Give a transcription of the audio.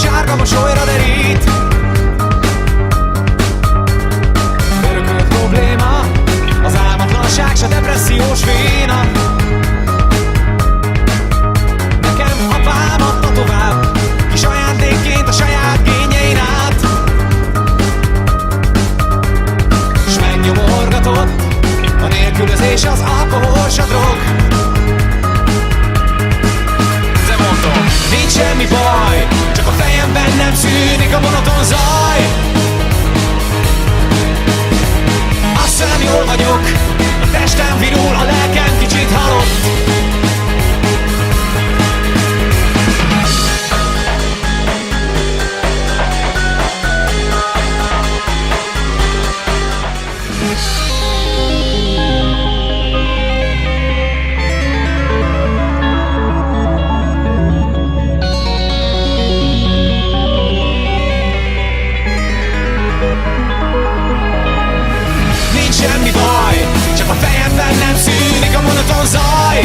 sárga mosolyra derít. Örökölt probléma, az álmatlanság, s a depressziós véna. Nekem apám adta tovább, kis ajándékként a saját gényein át. S megnyomorgatott, a nélkülözés, az alkohol, s a drog. De mondom, nincs semmi baj, csak a fejemben nem szűnik a monoton zaj. Azt hiszem, jól vagyok, a testem virul, a lelkem kicsit halott. Semmi baj, csak a fejemben nem szűnik a monoton zaj.